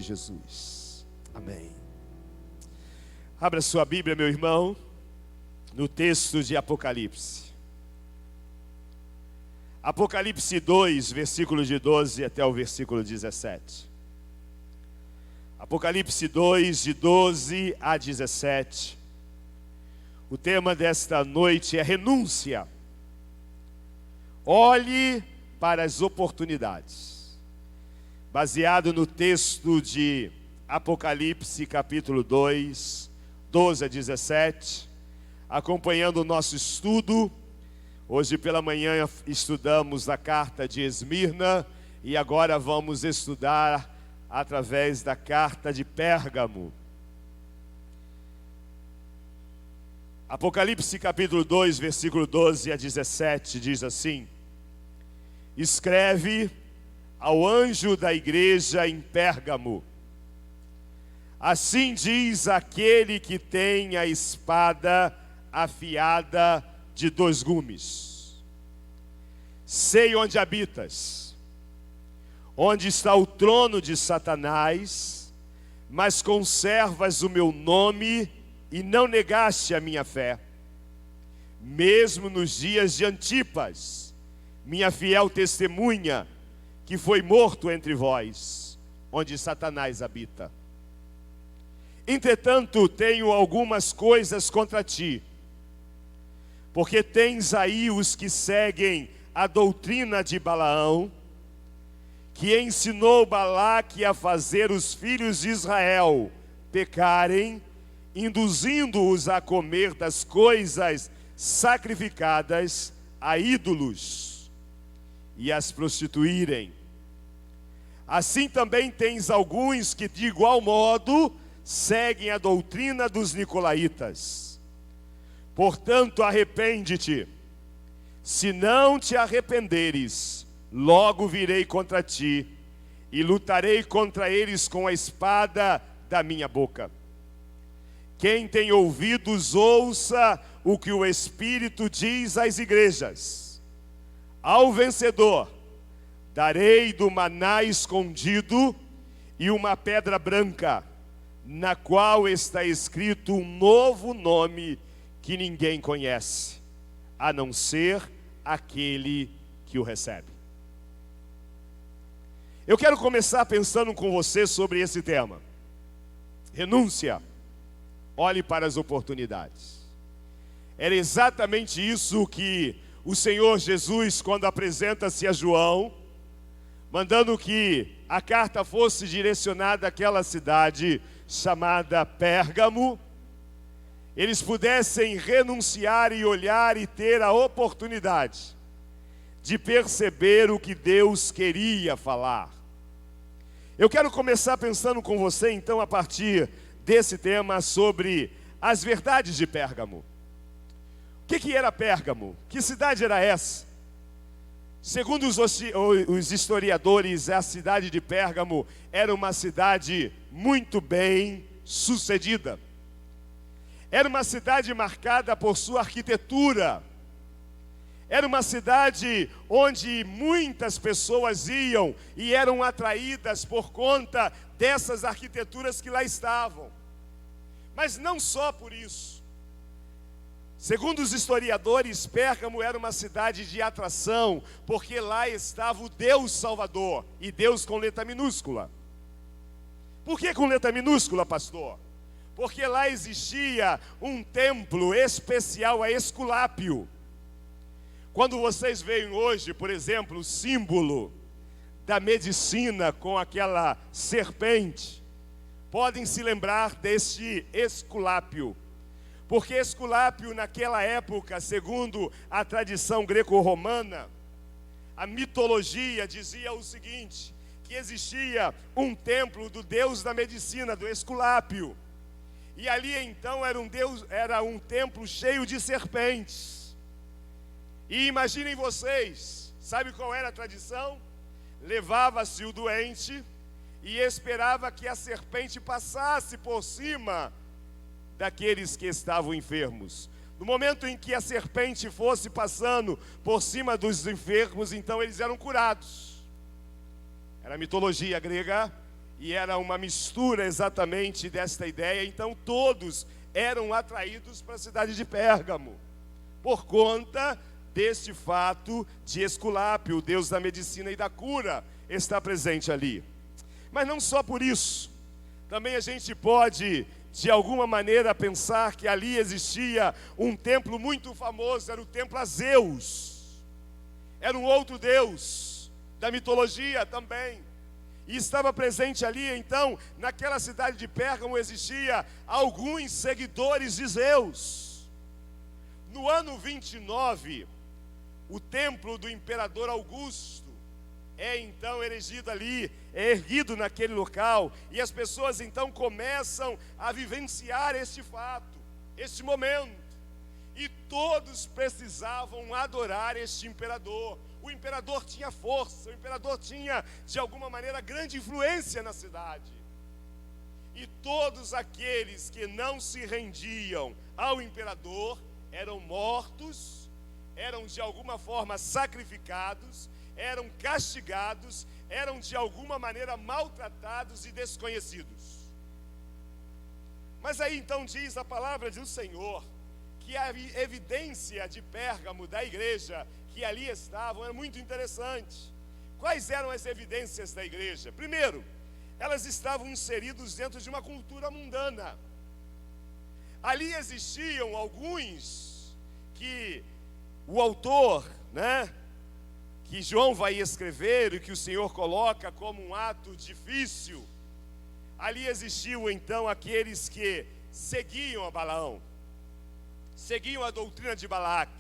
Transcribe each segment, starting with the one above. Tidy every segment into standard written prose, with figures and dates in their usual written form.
Jesus. Amém. Abra sua Bíblia, meu irmão, no texto de Apocalipse. Apocalipse 2, versículo de 12 até o versículo 17. Apocalipse 2, de 12 a 17. O tema desta noite é renúncia. Olhe para as oportunidades. Baseado no texto de Apocalipse, capítulo 2, 12 a 17, acompanhando o nosso estudo. Hoje pela manhã estudamos a carta de Esmirna e agora vamos estudar através da carta de Pérgamo. Apocalipse capítulo 2, versículo 12 a 17 diz assim: Escreve ao anjo da igreja em Pérgamo: assim diz aquele que tem a espada afiada de 2 gumes. Sei onde habitas, onde está o trono de Satanás, mas conservas o meu nome e não negaste a minha fé, mesmo nos dias de Antipas, minha fiel testemunha, que foi morto entre vós, onde Satanás habita. Entretanto, tenho algumas coisas contra ti, porque tens aí os que seguem a doutrina de Balaão, que ensinou Balaque a fazer os filhos de Israel pecarem, induzindo-os a comer das coisas sacrificadas a ídolos e as prostituírem. Assim também tens alguns que de igual modo seguem a doutrina dos nicolaítas. Portanto, arrepende-te. Se não te arrependeres, logo virei contra ti e lutarei contra eles com a espada da minha boca. Quem tem ouvidos, ouça o que o Espírito diz às igrejas. Ao vencedor darei do maná escondido e uma pedra branca, na qual está escrito um novo nome que ninguém conhece, a não ser aquele que o recebe. Eu quero começar pensando com você sobre esse tema. Renúncia. Olhe para as oportunidades. Era exatamente isso que o Senhor Jesus, quando apresenta-se a João, mandando que a carta fosse direcionada àquela cidade chamada Pérgamo, eles pudessem renunciar e olhar e ter a oportunidade de perceber o que Deus queria falar. Eu quero começar pensando com você, então, a partir desse tema sobre as verdades de Pérgamo. O que era Pérgamo? Que cidade era essa? Segundo os historiadores, a cidade de Pérgamo era uma cidade muito bem sucedida. Era uma cidade marcada por sua arquitetura. Era uma cidade onde muitas pessoas iam e eram atraídas por conta dessas arquiteturas que lá estavam. Mas não só por isso. Segundo os historiadores, Pérgamo era uma cidade de atração, porque lá estava o Deus Salvador, e Deus com letra minúscula. Por que com letra minúscula, pastor? Porque lá existia um templo especial a Esculápio. Quando vocês veem hoje, por exemplo, o símbolo da medicina com aquela serpente, podem se lembrar deste Esculápio. Porque Esculápio, naquela época, segundo a tradição greco-romana, a mitologia dizia o seguinte, que existia um templo do deus da medicina, do Esculápio. E ali então era um templo cheio de serpentes. E imaginem vocês, sabe qual era a tradição? Levava-se o doente e esperava que a serpente passasse por cima daqueles que estavam enfermos. No momento em que a serpente fosse passando por cima dos enfermos, então eles eram curados. Era a mitologia grega, e era uma mistura exatamente desta ideia. Então todos eram atraídos para a cidade de Pérgamo, por conta deste fato de Esculápio, o deus da medicina e da cura, está presente ali. Mas não só por isso, também a gente pode, de alguma maneira, pensar que ali existia um templo muito famoso, era o templo a Zeus. Era um outro deus da mitologia também. E estava presente ali, então, naquela cidade de Pérgamo existia alguns seguidores de Zeus. No ano 29, o templo do imperador Augusto é então erigido ali, é erguido naquele local, e as pessoas então começam a vivenciar este fato, este momento, e todos precisavam adorar este imperador. O imperador tinha força, o imperador tinha, de alguma maneira, grande influência na cidade. E todos aqueles que não se rendiam ao imperador eram mortos, eram de alguma forma sacrificados, eram castigados, eram de alguma maneira maltratados e desconhecidos. Mas aí então diz a palavra do Senhor que a evidência de Pérgamo, da igreja que ali estavam, é muito interessante. Quais eram as evidências da igreja? Primeiro, elas estavam inseridas dentro de uma cultura mundana. Ali existiam alguns que o autor, que João vai escrever e que o Senhor coloca como um ato difícil, ali existiam então aqueles que seguiam a Balaão, seguiam a doutrina de Balaque.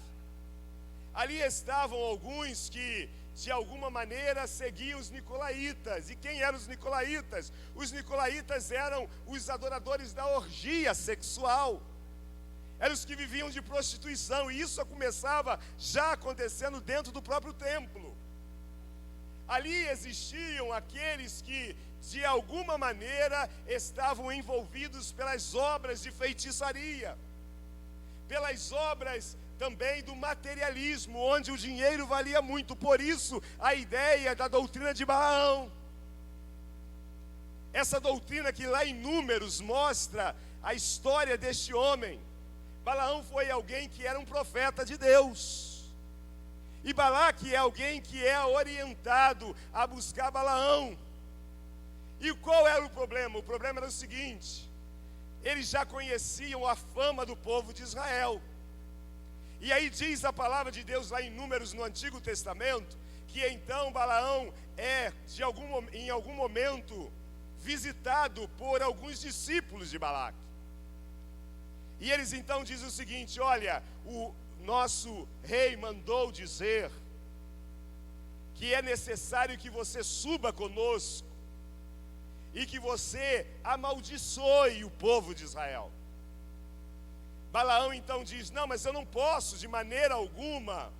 Ali estavam alguns que, de alguma maneira, seguiam os nicolaítas. E quem eram os nicolaítas? Os nicolaítas eram os adoradores da orgia sexual. Eram os que viviam de prostituição, e isso começava já acontecendo dentro do próprio templo. Ali existiam aqueles que, de alguma maneira, estavam envolvidos pelas obras de feitiçaria, pelas obras também do materialismo, onde o dinheiro valia muito. Por isso, a ideia da doutrina de Balaão. Essa doutrina que lá em Números mostra a história deste homem. Balaão foi alguém que era um profeta de Deus. E Balaque é alguém que é orientado a buscar Balaão. E qual era o problema? O problema era o seguinte: eles já conheciam a fama do povo de Israel. E aí diz a palavra de Deus lá em Números, no Antigo Testamento, que então Balaão é, em algum momento, visitado por alguns discípulos de Balaque. E eles então dizem o seguinte: olha, o nosso rei mandou dizer que é necessário que você suba conosco e que você amaldiçoe o povo de Israel. Balaão então diz: não, mas eu não posso de maneira alguma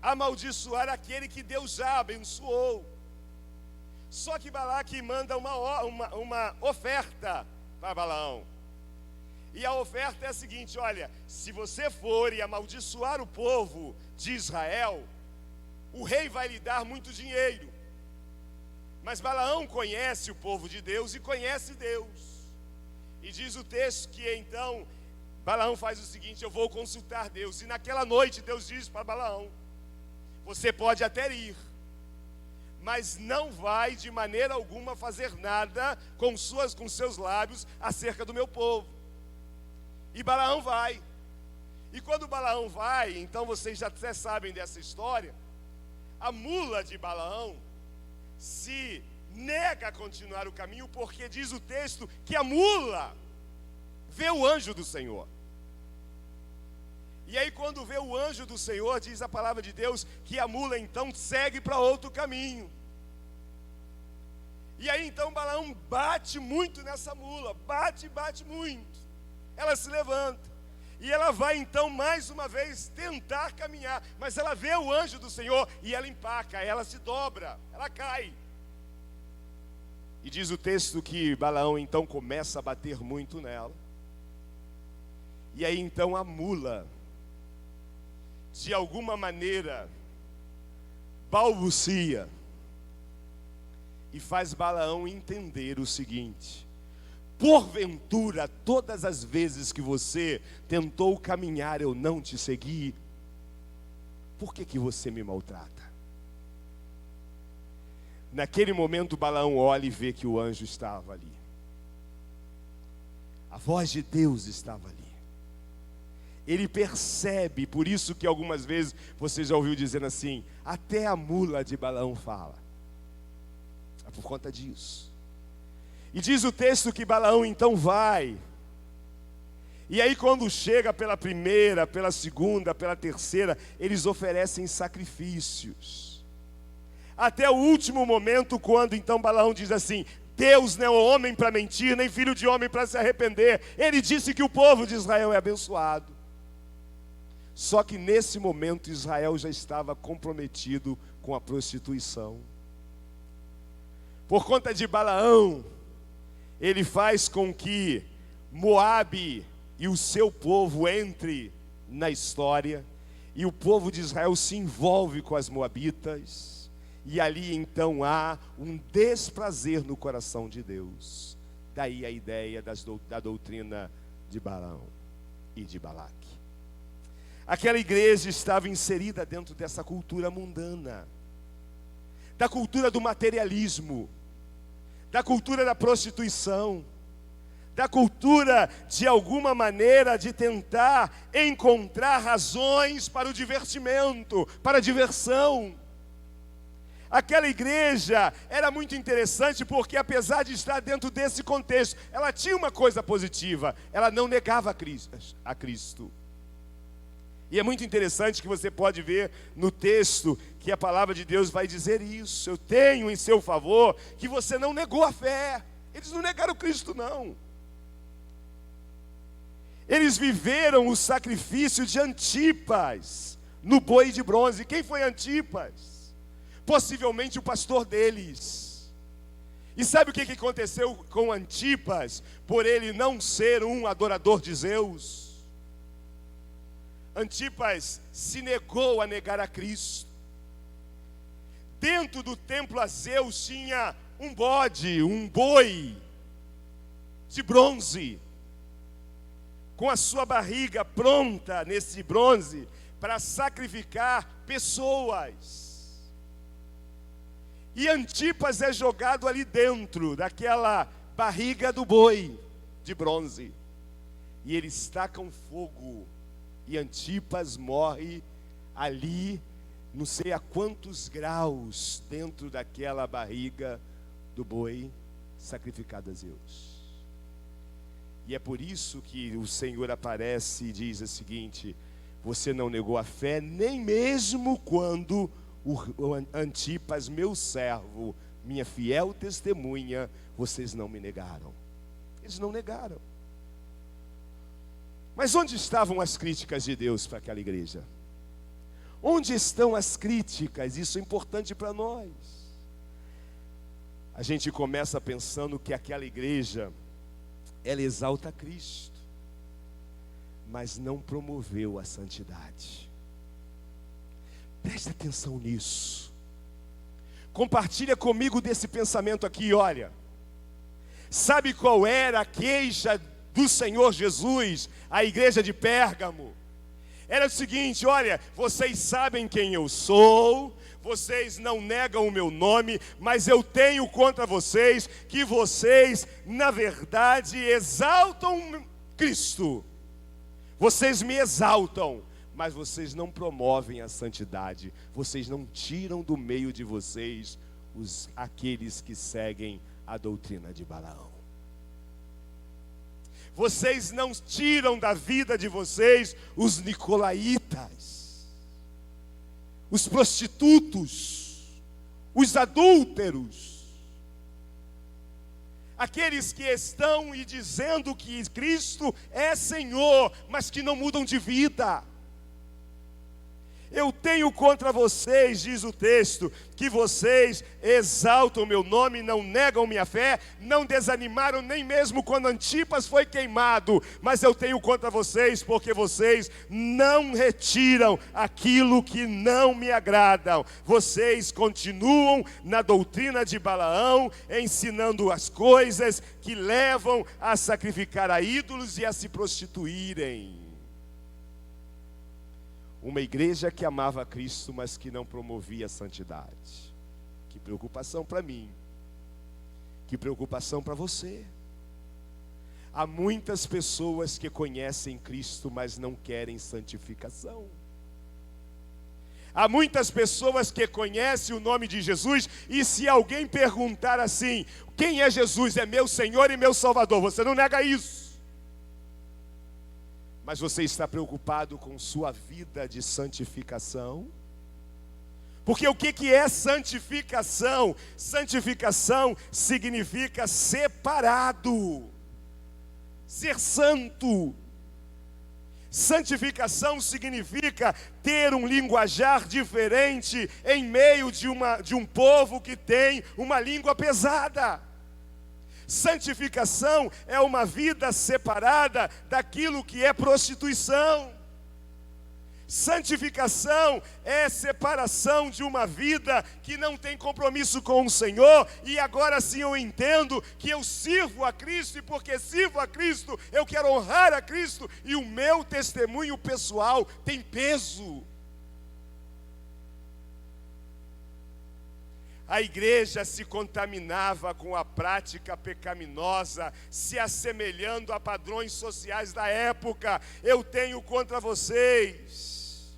amaldiçoar aquele que Deus já abençoou. Só que Balaque manda uma oferta para Balaão. E a oferta é a seguinte: olha, se você for e amaldiçoar o povo de Israel, o rei vai lhe dar muito dinheiro. Mas Balaão conhece o povo de Deus e conhece Deus. E diz o texto que então Balaão faz o seguinte: eu vou consultar Deus. E naquela noite Deus diz para Balaão: você pode até ir, mas não vai de maneira alguma fazer nada com seus lábios acerca do meu povo. E Balaão vai. E quando Balaão vai, então vocês já até sabem dessa história, a mula de Balaão se nega a continuar o caminho, porque diz o texto que a mula vê o anjo do Senhor. E aí quando vê o anjo do Senhor, diz a palavra de Deus que a mula então segue para outro caminho. E aí então Balaão bate muito nessa mula, bate muito. Ela se levanta, e ela vai então mais uma vez tentar caminhar, mas ela vê o anjo do Senhor, e ela empaca, ela se dobra, ela cai. E diz o texto que Balaão então começa a bater muito nela, e aí então a mula, de alguma maneira, balbucia, e faz Balaão entender o seguinte: porventura, todas as vezes que você tentou caminhar, eu não te segui, por que você me maltrata? Naquele momento, Balaão olha e vê que o anjo estava ali. A voz de Deus estava ali. Ele percebe, por isso que algumas vezes você já ouviu dizendo assim: até a mula de Balaão fala. É por conta disso. E diz o texto que Balaão então vai. E aí quando chega pela primeira, pela segunda, pela terceira, eles oferecem sacrifícios. Até o último momento, quando então Balaão diz assim: Deus não é homem para mentir, nem filho de homem para se arrepender. Ele disse que o povo de Israel é abençoado. Só que nesse momento Israel já estava comprometido com a prostituição. Por conta de Balaão, ele faz com que Moabe e o seu povo entre na história, e o povo de Israel se envolve com as moabitas, e ali então há um desprazer no coração de Deus. Daí a ideia da doutrina de Balaão e de Balaque. Aquela igreja estava inserida dentro dessa cultura mundana, da cultura do materialismo, da cultura da prostituição, da cultura, de alguma maneira, de tentar encontrar razões para o divertimento, para a diversão. Aquela igreja era muito interessante porque, apesar de estar dentro desse contexto, ela tinha uma coisa positiva: ela não negava a Cristo. E é muito interessante que você pode ver no texto que a palavra de Deus vai dizer isso. Eu tenho em seu favor que você não negou a fé. Eles não negaram Cristo, não. Eles viveram o sacrifício de Antipas no boi de bronze. Quem foi Antipas? Possivelmente o pastor deles. E sabe o que aconteceu com Antipas, por ele não ser um adorador de Zeus? Antipas se negou a negar a Cristo. Dentro do templo a Zeus tinha um bode, um boi de bronze, com a sua barriga pronta nesse bronze para sacrificar pessoas. E Antipas é jogado ali dentro daquela barriga do boi de bronze. E eles tacam fogo. E Antipas morre ali, não sei a quantos graus, dentro daquela barriga do boi sacrificado a Zeus. E é por isso que o Senhor aparece e diz o seguinte: você não negou a fé, nem mesmo quando o Antipas, meu servo, minha fiel testemunha, vocês não me negaram. Eles não negaram. Mas onde estavam as críticas de Deus para aquela igreja? Onde estão as críticas? Isso é importante para nós. A gente começa pensando que aquela igreja, ela exalta Cristo, mas não promoveu a santidade. Preste atenção nisso. Compartilha comigo desse pensamento aqui, olha. Sabe qual era a queixa do Senhor Jesus à igreja de Pérgamo? Era o seguinte: olha, vocês sabem quem eu sou, vocês não negam o meu nome, mas eu tenho contra vocês que vocês, na verdade, exaltam Cristo. Vocês me exaltam, mas vocês não promovem a santidade. Vocês não tiram do meio de vocês aqueles que seguem a doutrina de Balaão. Vocês não tiram da vida de vocês os nicolaítas, os prostitutos, os adúlteros, aqueles que estão e dizendo que Cristo é Senhor, mas que não mudam de vida. Eu tenho contra vocês, diz o texto, que vocês exaltam o meu nome, não negam minha fé, não desanimaram nem mesmo quando Antipas foi queimado. Mas eu tenho contra vocês porque vocês não retiram aquilo que não me agradam. Vocês continuam na doutrina de Balaão, ensinando as coisas que levam a sacrificar a ídolos e a se prostituírem. Uma igreja que amava a Cristo, mas que não promovia a santidade. Que preocupação para mim. Que preocupação para você. Há muitas pessoas que conhecem Cristo, mas não querem santificação. Há muitas pessoas que conhecem o nome de Jesus, e se alguém perguntar assim, quem é Jesus? É meu Senhor e meu Salvador. Você não nega isso. Mas você está preocupado com sua vida de santificação? Porque o que é santificação? Santificação significa separado, ser santo. Santificação significa ter um linguajar diferente em meio de um povo que tem uma língua pesada. Santificação é uma vida separada daquilo que é prostituição. Santificação é separação de uma vida que não tem compromisso com o Senhor. E agora sim eu entendo que eu sirvo a Cristo, e porque sirvo a Cristo, eu quero honrar a Cristo, e o meu testemunho pessoal tem peso. A igreja se contaminava com a prática pecaminosa, se assemelhando a padrões sociais da época. Eu tenho contra vocês,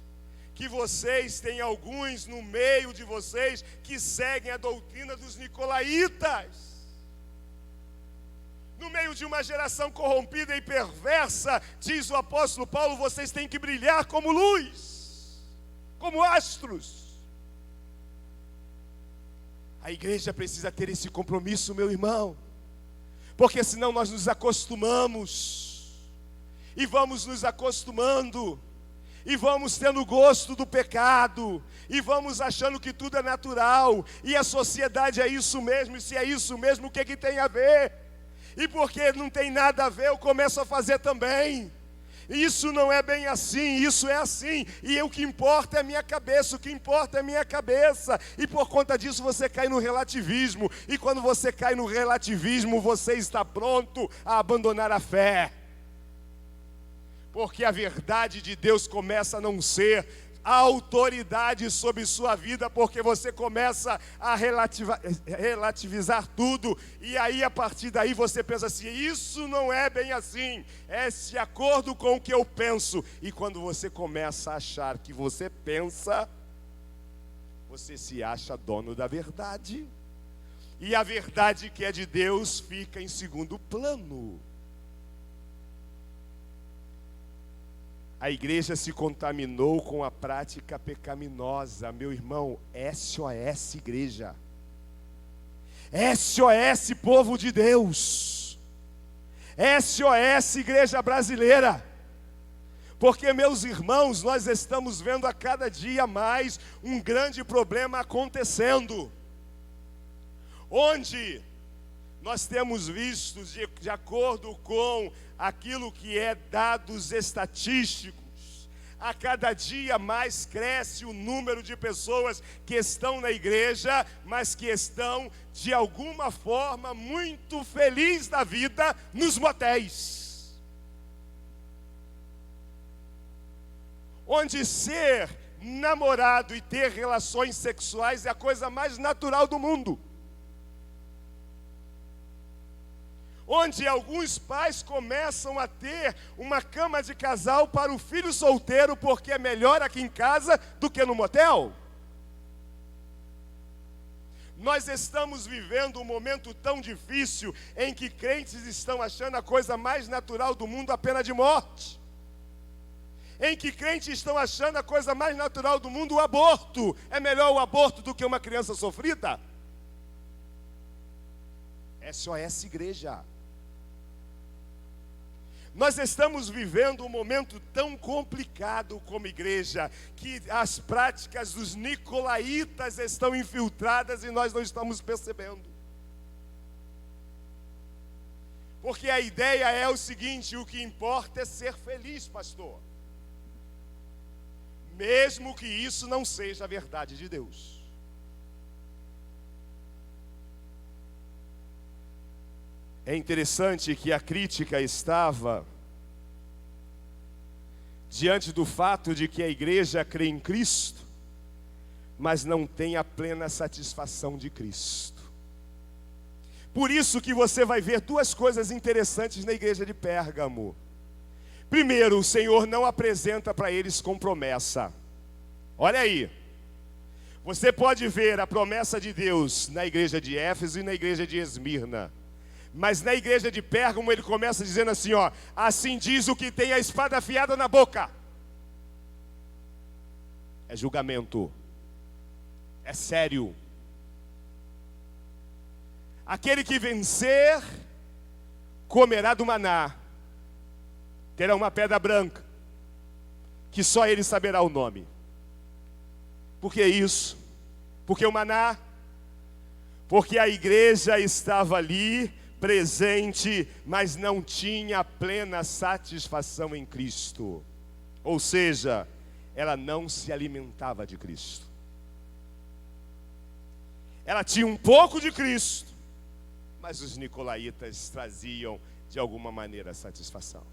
que vocês têm alguns no meio de vocês que seguem a doutrina dos nicolaítas. No meio de uma geração corrompida e perversa, diz o apóstolo Paulo, vocês têm que brilhar como luz, como astros. A igreja precisa ter esse compromisso, meu irmão, porque senão nós nos acostumamos, e vamos nos acostumando, e vamos tendo gosto do pecado, e vamos achando que tudo é natural, e a sociedade é isso mesmo, e se é isso mesmo, o que tem a ver? E porque não tem nada a ver, eu começo a fazer também. Isso não é bem assim, isso é assim, e o que importa é a minha cabeça, o que importa é a minha cabeça, e por conta disso você cai no relativismo, e quando você cai no relativismo, você está pronto a abandonar a fé, porque a verdade de Deus começa a não ser a autoridade sobre sua vida, porque você começa a relativizar tudo, e aí a partir daí você pensa assim, isso não é bem assim, é de acordo com o que eu penso, e quando você começa a achar que você pensa, você se acha dono da verdade, e a verdade que é de Deus fica em segundo plano. A igreja se contaminou com a prática pecaminosa. Meu irmão, SOS igreja. SOS povo de Deus. SOS igreja brasileira. Porque, meus irmãos, nós estamos vendo a cada dia mais um grande problema acontecendo. Onde nós temos visto, de acordo com aquilo que é dados estatísticos, a cada dia mais cresce o número de pessoas que estão na igreja, mas que estão, de alguma forma, muito felizes da vida nos motéis. Onde ser namorado e ter relações sexuais é a coisa mais natural do mundo. Onde alguns pais começam a ter uma cama de casal para o filho solteiro, porque é melhor aqui em casa do que no motel. Nós estamos vivendo um momento tão difícil, em que crentes estão achando a coisa mais natural do mundo a pena de morte. Em que crentes estão achando a coisa mais natural do mundo o aborto. É melhor o aborto do que uma criança sofrida? SOS igreja. Nós estamos vivendo um momento tão complicado como igreja, que as práticas dos nicolaítas estão infiltradas e nós não estamos percebendo. Porque a ideia é o seguinte: o que importa é ser feliz, pastor. Mesmo que isso não seja a verdade de Deus. É interessante que a crítica estava diante do fato de que a igreja crê em Cristo, mas não tem a plena satisfação de Cristo. Por isso que você vai ver duas coisas interessantes na igreja de Pérgamo. Primeiro, o Senhor não apresenta para eles com promessa. Olha aí. Você pode ver a promessa de Deus na igreja de Éfeso e na igreja de Esmirna. Mas na igreja de Pérgamo ele começa dizendo assim, ó: assim diz o que tem a espada afiada na boca. É julgamento. É sério. Aquele que vencer comerá do maná. Terá uma pedra branca, que só ele saberá o nome. Por que isso? Porque o maná? Porque a igreja estava ali, presente, mas não tinha plena satisfação em Cristo. Ou seja, ela não se alimentava de Cristo. Ela tinha um pouco de Cristo, mas os nicolaítas traziam de alguma maneira satisfação.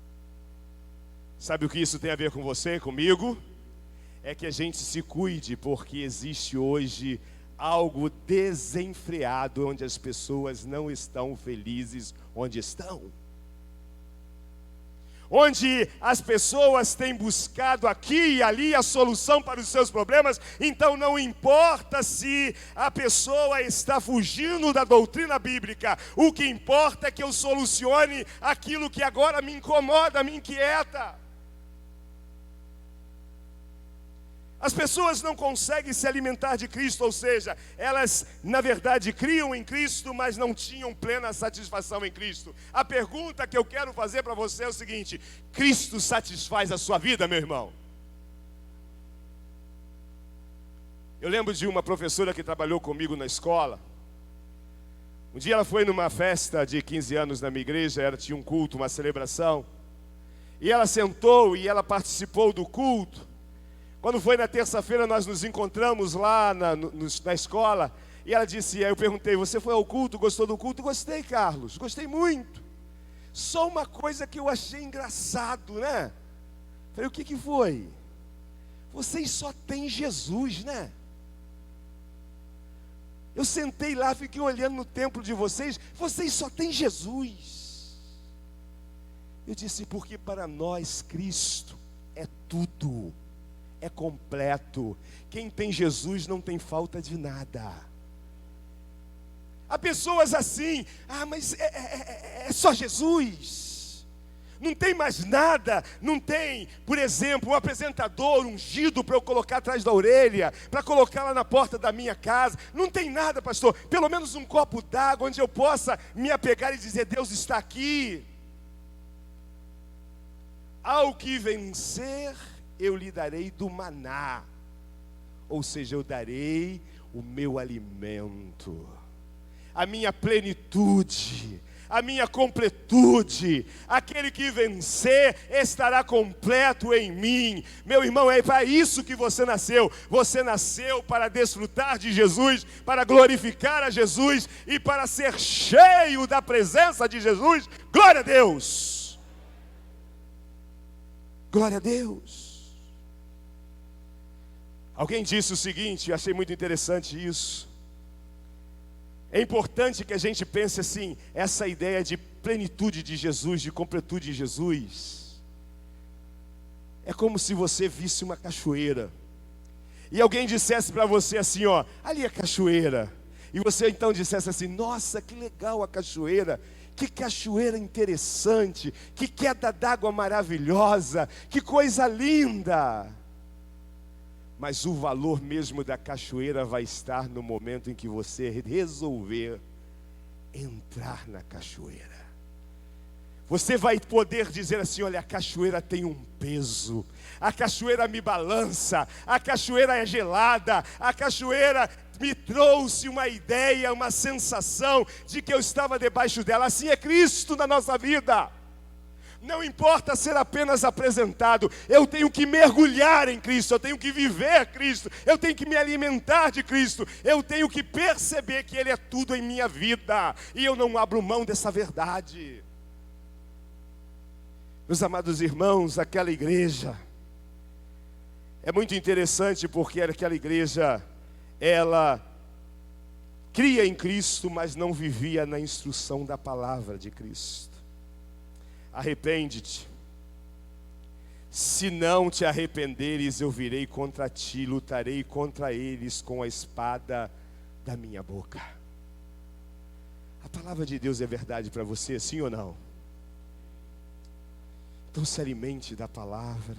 Sabe o que isso tem a ver com você, comigo? É que a gente se cuide, porque existe hoje algo desenfreado, onde as pessoas não estão felizes onde estão. Onde as pessoas têm buscado aqui e ali a solução para os seus problemas. Então não importa se a pessoa está fugindo da doutrina bíblica. O que importa é que eu solucione aquilo que agora me incomoda, me inquieta. As pessoas não conseguem se alimentar de Cristo, ou seja, elas na verdade criam em Cristo, mas não tinham plena satisfação em Cristo. A pergunta que eu quero fazer para você é o seguinte: Cristo satisfaz a sua vida, meu irmão? Eu lembro de uma professora que trabalhou comigo na escola. Um dia ela foi numa festa de 15 anos na minha igreja, ela tinha um culto, uma celebração, e ela sentou e ela participou do culto. Quando foi na terça-feira, nós nos encontramos lá na escola, e ela disse, aí eu perguntei: você foi ao culto, gostou do culto? Gostei, Carlos, gostei muito. Só uma coisa que eu achei engraçado, né? Falei: o que foi? Vocês só têm Jesus, né? Eu sentei lá, fiquei olhando no templo de vocês só têm Jesus. Eu disse: porque para nós Cristo é tudo. É completo. Quem tem Jesus não tem falta de nada. Há pessoas assim: mas é só Jesus, não tem mais nada. Não tem, por exemplo, um apresentador ungido para eu colocar atrás da orelha, para colocar lá na porta da minha casa. Não tem nada, pastor. Pelo menos um copo d'água onde eu possa me apegar e dizer: Deus está aqui. Ao que vencer, eu lhe darei do maná, ou seja, eu darei o meu alimento, a minha plenitude, a minha completude. Aquele que vencer estará completo em mim. Meu irmão, é para isso que você nasceu. Você nasceu para desfrutar de Jesus, para glorificar a Jesus e para ser cheio da presença de Jesus. Glória a Deus! Glória a Deus! Alguém disse o seguinte, eu achei muito interessante isso. É importante que a gente pense assim, essa ideia de plenitude de Jesus, de completude de Jesus. É como se você visse uma cachoeira, e alguém dissesse para você assim, ó: ali é a cachoeira. E você então dissesse assim: nossa, que legal a cachoeira. Que cachoeira interessante, que queda d'água maravilhosa, que coisa linda. Mas o valor mesmo da cachoeira vai estar no momento em que você resolver entrar na cachoeira. Você vai poder dizer assim: olha, a cachoeira tem um peso, a cachoeira me balança, a cachoeira é gelada, a cachoeira me trouxe uma ideia, uma sensação de que eu estava debaixo dela. Assim é Cristo na nossa vida. Não importa ser apenas apresentado, eu tenho que mergulhar em Cristo, eu tenho que viver Cristo, eu tenho que me alimentar de Cristo, eu tenho que perceber que Ele é tudo em minha vida, e eu não abro mão dessa verdade. Meus amados irmãos, aquela igreja é muito interessante, porque aquela igreja, ela cria em Cristo, mas não vivia na instrução da palavra de Cristo. Arrepende-te, se não te arrependeres, eu virei contra ti, lutarei contra eles com a espada da minha boca. A palavra de Deus é verdade para você, sim ou não? Então se alimente da palavra.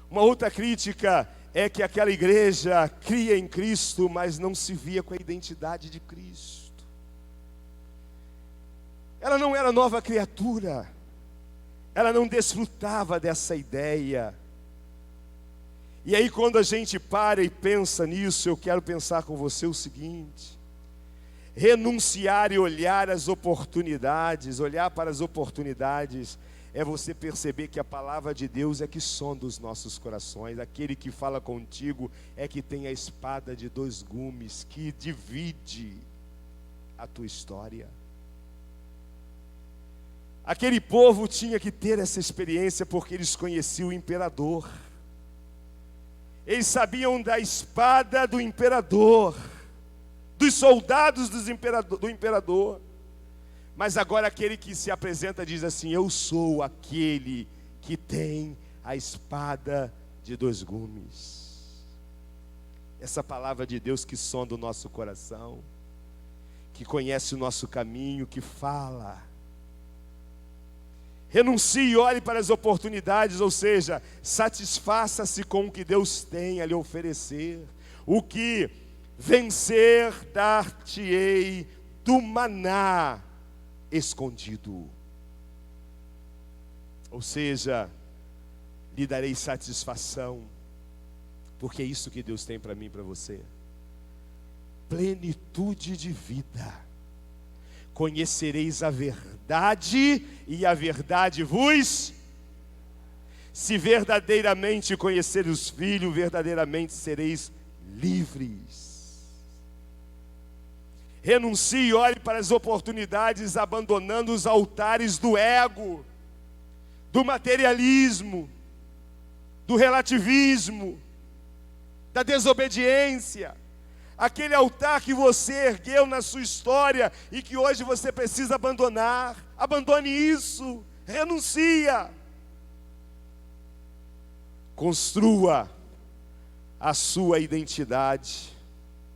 Uma outra crítica é que aquela igreja cria em Cristo, mas não se via com a identidade de Cristo. Ela não era nova criatura, ela não desfrutava dessa ideia. E aí, quando a gente para e pensa nisso, eu quero pensar com você o seguinte: renunciar e olhar as oportunidades, olhar para as oportunidades, é você perceber que a palavra de Deus é que sonda os nossos corações. Aquele que fala contigo é que tem a espada de dois gumes, que divide a tua história. Aquele povo tinha que ter essa experiência, porque eles conheciam o imperador. Eles sabiam da espada do imperador, dos soldados do imperador. Mas agora aquele que se apresenta diz assim: eu sou aquele que tem a espada de dois gumes. Essa palavra de Deus que sonda o nosso coração, que conhece o nosso caminho, que fala. Renuncie e olhe para as oportunidades, ou seja, satisfaça-se com o que Deus tem a lhe oferecer. O que vencer, dar-te-ei do maná escondido. Ou seja, lhe darei satisfação, porque é isso que Deus tem para mim e para você. Plenitude de vida. Conhecereis a verdade, e a verdade vos... Se verdadeiramente conheceres os filhos, verdadeiramente sereis livres. Renuncie e olhe para as oportunidades, abandonando os altares do ego, do materialismo, do relativismo, da desobediência. Aquele altar que você ergueu na sua história e que hoje você precisa abandonar. Abandone isso, renuncia. Construa a sua identidade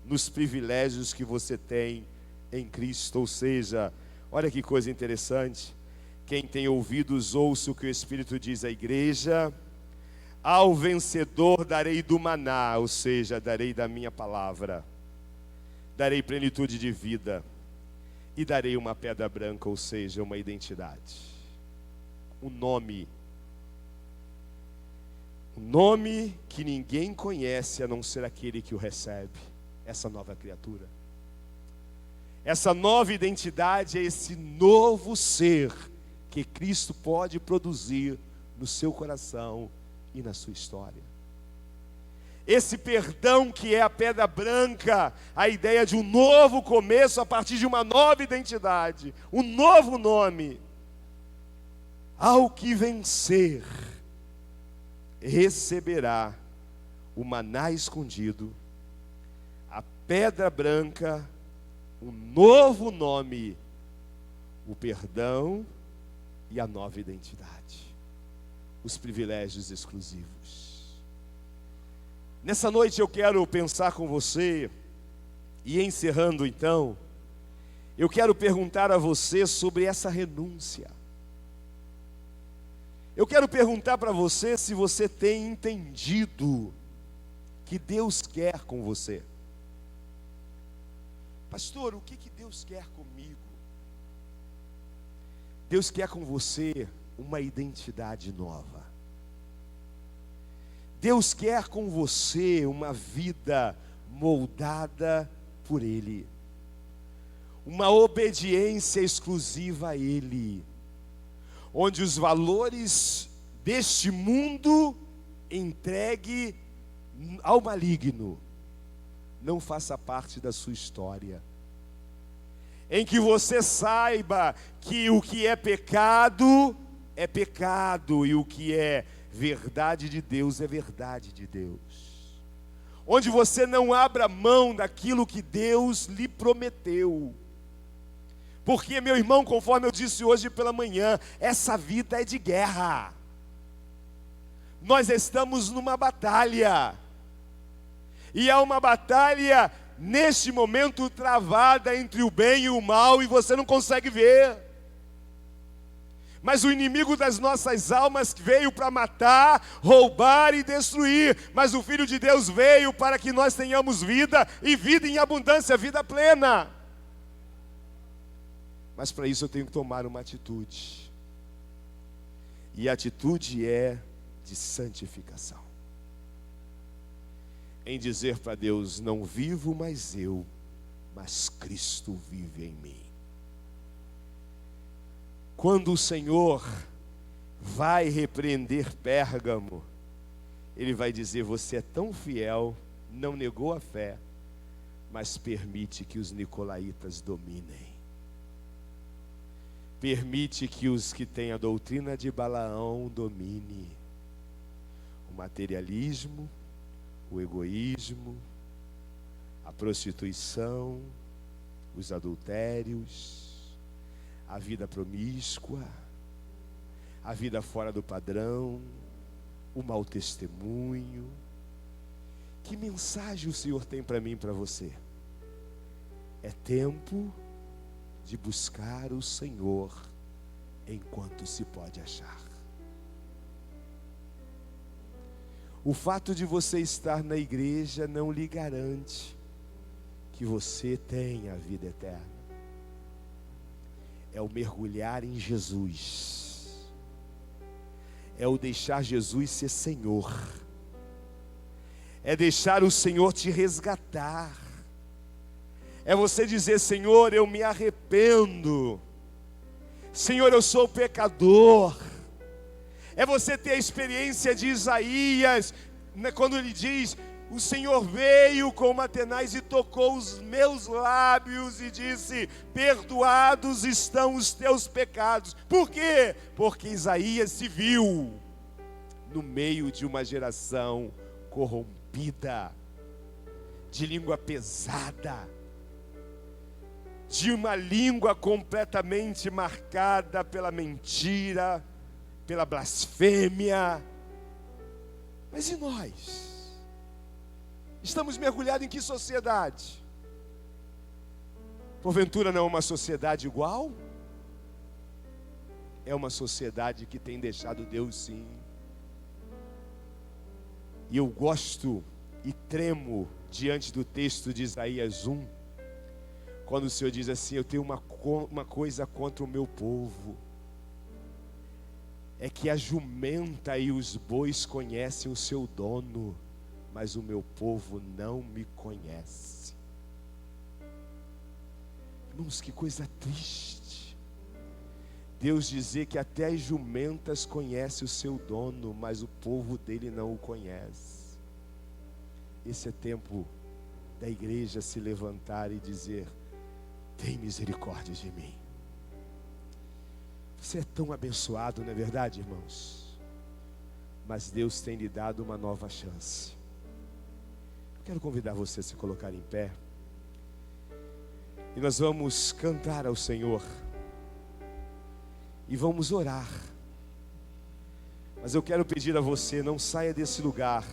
nos privilégios que você tem em Cristo. Ou seja, olha que coisa interessante. Quem tem ouvidos, ouça o que o Espírito diz à igreja. Ao vencedor darei do maná, ou seja, darei da minha palavra. Darei plenitude de vida e darei uma pedra branca, ou seja, uma identidade, um nome que ninguém conhece a não ser aquele que o recebe, essa nova criatura. Essa nova identidade é esse novo ser que Cristo pode produzir no seu coração e na sua história. Esse perdão que é a pedra branca, a ideia de um novo começo a partir de uma nova identidade, um novo nome. Ao que vencer, receberá o maná escondido, a pedra branca, um novo nome, o perdão e a nova identidade, os privilégios exclusivos. Nessa noite eu quero pensar com você, e encerrando então, eu quero perguntar a você sobre essa renúncia. Eu quero perguntar para você se você tem entendido que Deus quer com você. Pastor, o que Deus quer comigo? Deus quer com você uma identidade nova. Deus quer com você uma vida moldada por Ele. Uma obediência exclusiva a Ele. Onde os valores deste mundo entregue ao maligno não faça parte da sua história. Em que você saiba que o que é pecado e o que é verdade de Deus é verdade de Deus. Onde você não abra mão daquilo que Deus lhe prometeu. Porque, meu irmão, conforme eu disse hoje pela manhã, essa vida é de guerra. Nós estamos numa batalha. E é uma batalha, neste momento, travada entre o bem e o mal, e você não consegue ver. Mas o inimigo das nossas almas veio para matar, roubar e destruir. Mas o Filho de Deus veio para que nós tenhamos vida, e vida em abundância, vida plena. Mas para isso eu tenho que tomar uma atitude. E a atitude é de santificação. Em dizer para Deus, não vivo mais eu, mas Cristo vive em mim. Quando o Senhor vai repreender Pérgamo, Ele vai dizer, você é tão fiel, não negou a fé, mas permite que os nicolaítas dominem. Permite que os que têm a doutrina de Balaão domine. O materialismo, o egoísmo, a prostituição, os adultérios, a vida promíscua, a vida fora do padrão, o mau testemunho. Que mensagem o Senhor tem para mim e para você? É tempo de buscar o Senhor enquanto se pode achar. O fato de você estar na igreja não lhe garante que você tenha a vida eterna. É o mergulhar em Jesus. É o deixar Jesus ser Senhor. É deixar o Senhor te resgatar. É você dizer, Senhor, eu me arrependo. Senhor, eu sou pecador. É você ter a experiência de Isaías, quando ele diz, o Senhor veio com uma tenaz e tocou os meus lábios e disse, perdoados estão os teus pecados. Por quê? Porque Isaías se viu no meio de uma geração corrompida, de língua pesada, de uma língua completamente marcada pela mentira, pela blasfêmia. Mas e nós? Estamos mergulhados em que sociedade? Porventura não é uma sociedade igual? É uma sociedade que tem deixado Deus, sim. E eu gosto e tremo diante do texto de Isaías 1, quando o Senhor diz assim, eu tenho uma coisa contra o meu povo, é que a jumenta e os bois conhecem o seu dono, mas o meu povo não me conhece. Irmãos, que coisa triste. Deus dizer que até as jumentas conhecem o seu dono, mas o povo dele não o conhece. Esse é tempo da igreja se levantar e dizer, tem misericórdia de mim. Você é tão abençoado, não é verdade, irmãos? Mas Deus tem lhe dado uma nova chance. Eu quero convidar você a se colocar em pé. E nós vamos cantar ao Senhor. E vamos orar. Mas eu quero pedir a você, não saia desse lugar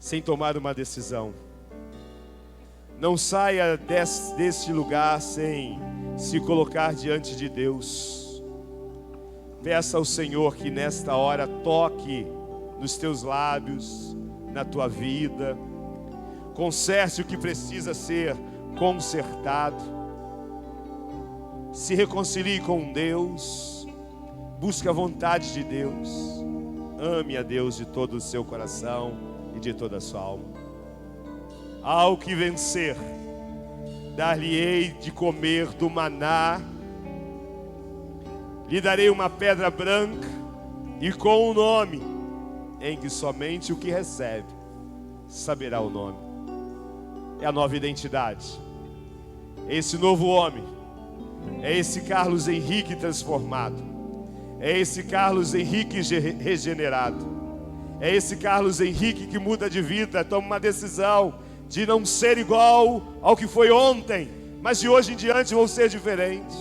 sem tomar uma decisão. Não saia deste lugar sem se colocar diante de Deus. Peça ao Senhor que nesta hora toque nos teus lábios, na tua vida. Conserte o que precisa ser consertado. se reconcilie com Deus, busque a vontade de Deus, ame a Deus de todo o seu coração e de toda a sua alma. Ao que vencer, dar-lhe-ei de comer do maná, lhe darei uma pedra branca e com um nome, em que somente o que recebe saberá o nome. É a nova identidade, é esse novo homem, é esse Carlos Henrique transformado, é esse Carlos Henrique regenerado, é esse Carlos Henrique que muda de vida, toma uma decisão de não ser igual ao que foi ontem, mas de hoje em diante vou ser diferente.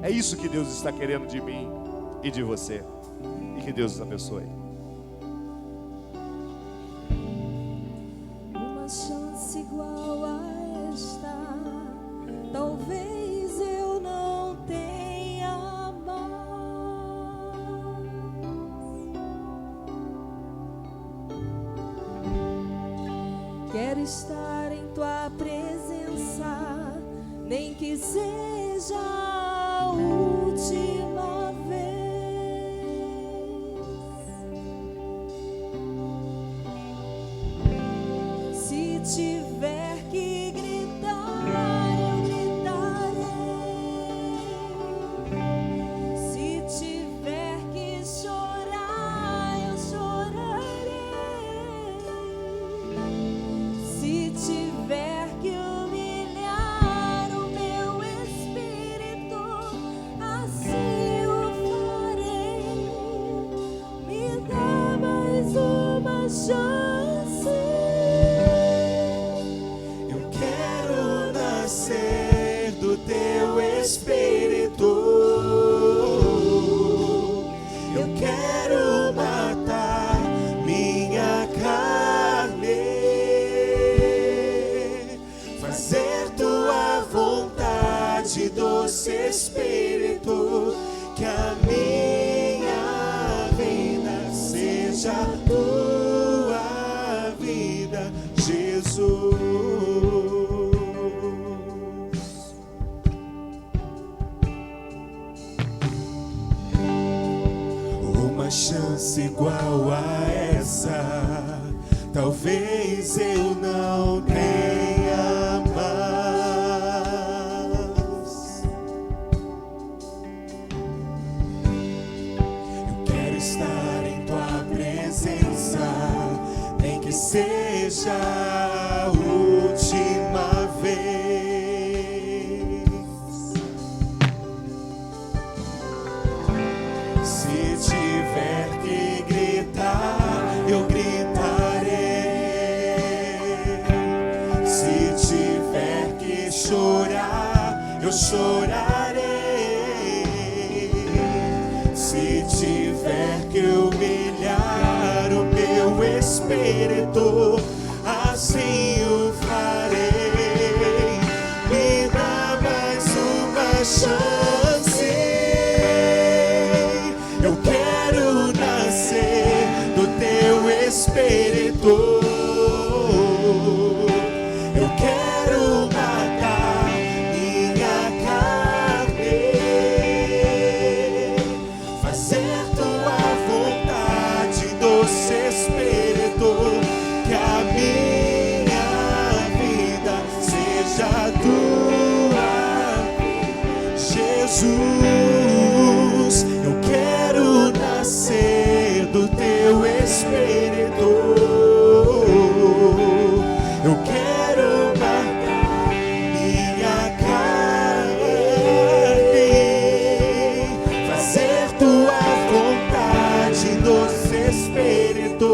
É isso que Deus está querendo de mim e de você. E que Deus os abençoe. Uma chance igual a esta, talvez eu não tenha mais. Quero estar em tua presença, nem que seja a última vez. Se tiver que gritar, eu gritarei. Se tiver que chorar, eu chorarei. Se tiver que humilhar o meu espírito, assim o farei. Me dá mais uma chance. Eu quero nascer do teu espírito. Eu quero matar minha carne, fazer tua vontade, doce Espírito, que a minha vida seja tua vida, Jesus. Uma chance igual a essa, talvez eu não tenha mais. Eu quero estar em tua presença, nem que seja a última vez. Se tiver que gritar, eu gritarei. Se tiver que chorar, eu chorarei. Se tiver que humilhar o meu espírito, assim o farei. Me dá mais uma chance. Eu quero nascer do teu espírito. Eu quero matar minha carne, fazer tua vontade, doce Espírito, que a minha vida seja tua, Jesus. Eu quero nascer do teu espírito. Eu quero matar minha carne, fazer tua vontade, doce Espírito,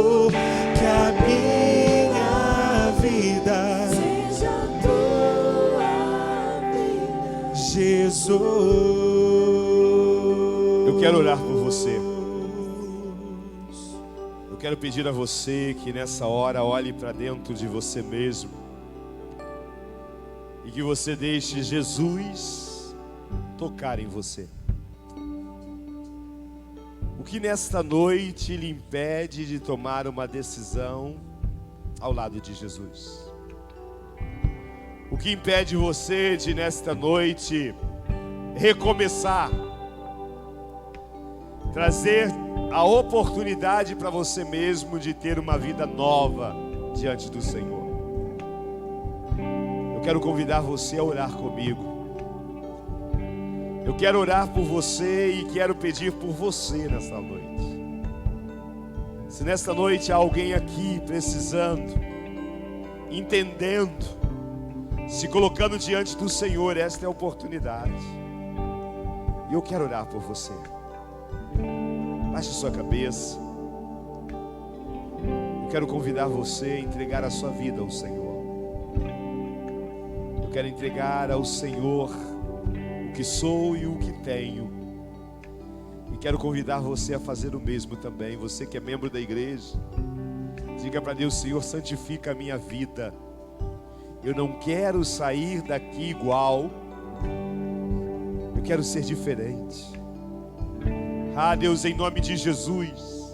que a minha vida Seja tua vida, Jesus. Eu quero orar por você. Eu quero pedir a você que nessa hora olhe para dentro de você mesmo e que você deixe Jesus tocar em você. O que nesta noite lhe impede de tomar uma decisão ao lado de Jesus? O que impede você de nesta noite recomeçar, trazer a oportunidade para você mesmo de ter uma vida nova diante do Senhor. Eu quero convidar você a orar comigo. Eu quero orar por você e quero pedir por você nesta noite. Se nesta noite há alguém aqui precisando, entendendo, se colocando diante do Senhor, esta é a oportunidade. E eu quero orar por você. Baixe sua cabeça. Eu quero convidar você a entregar a sua vida ao Senhor. Eu quero entregar ao Senhor o que sou e o que tenho. E quero convidar você a fazer o mesmo também. Você que é membro da igreja, diga para Deus: Senhor, santifica a minha vida. Eu não quero sair daqui igual. Eu quero ser diferente. Ah, Deus, em nome de Jesus,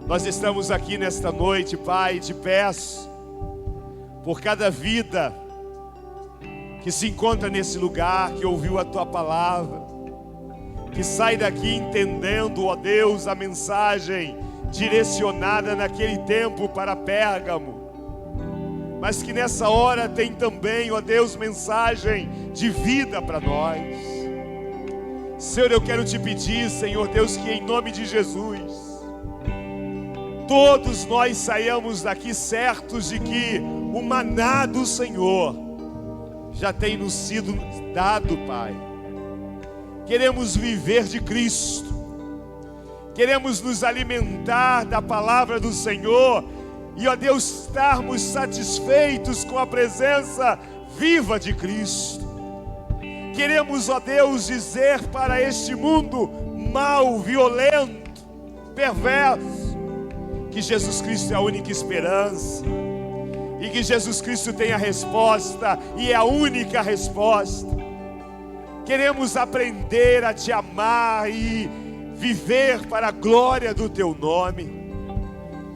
nós estamos aqui nesta noite, Pai, te peço por cada vida que se encontra nesse lugar, que ouviu a Tua palavra, que sai daqui entendendo, ó Deus, a mensagem direcionada naquele tempo para Pérgamo, mas que nessa hora tem também, ó Deus, mensagem de vida para nós. Senhor, eu quero te pedir, Senhor Deus, que em nome de Jesus, todos nós saiamos daqui certos de que o maná do Senhor já tem nos sido dado, Pai. Queremos viver de Cristo, queremos nos alimentar da palavra do Senhor e, ó Deus, estarmos satisfeitos com a presença viva de Cristo. Queremos, ó Deus, dizer para este mundo mau, violento, perverso, que Jesus Cristo é a única esperança e que Jesus Cristo tem a resposta e é a única resposta. Queremos aprender a te amar e viver para a glória do teu nome.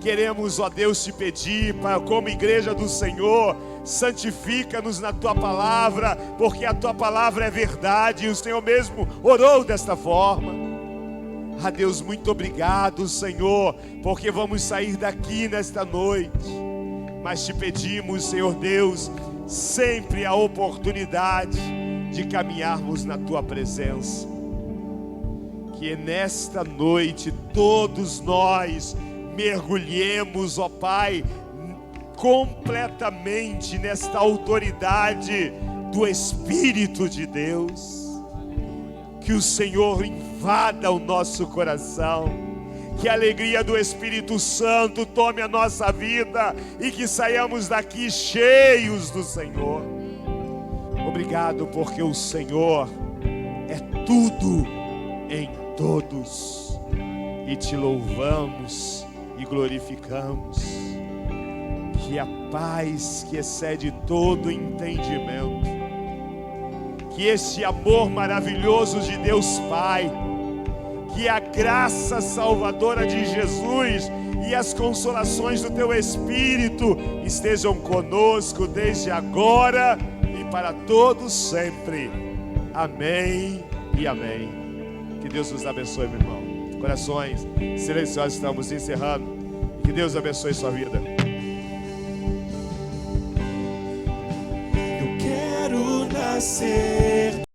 Queremos, ó Deus, te pedir, para, como igreja do Senhor, santifica-nos na tua palavra, porque a tua palavra é verdade, e o Senhor mesmo orou desta forma. Ah, Deus, muito obrigado, Senhor, porque vamos sair daqui nesta noite, mas te pedimos, Senhor Deus, sempre a oportunidade de caminharmos na tua presença. Que nesta noite todos nós mergulhemos, ó Pai, completamente nesta autoridade do Espírito de Deus. Que o Senhor invada o nosso coração, que a alegria do Espírito Santo tome a nossa vida e que saiamos daqui cheios do Senhor. Obrigado, porque o Senhor é tudo em todos, e te louvamos e glorificamos. Que a paz que excede todo entendimento, que este amor maravilhoso de Deus Pai, que a graça salvadora de Jesus e as consolações do teu Espírito estejam conosco desde agora e para todos sempre. Amém e amém. Que Deus nos abençoe, meu irmão. Corações silenciosos, estamos encerrando. Que Deus abençoe sua vida. Eu quero nascer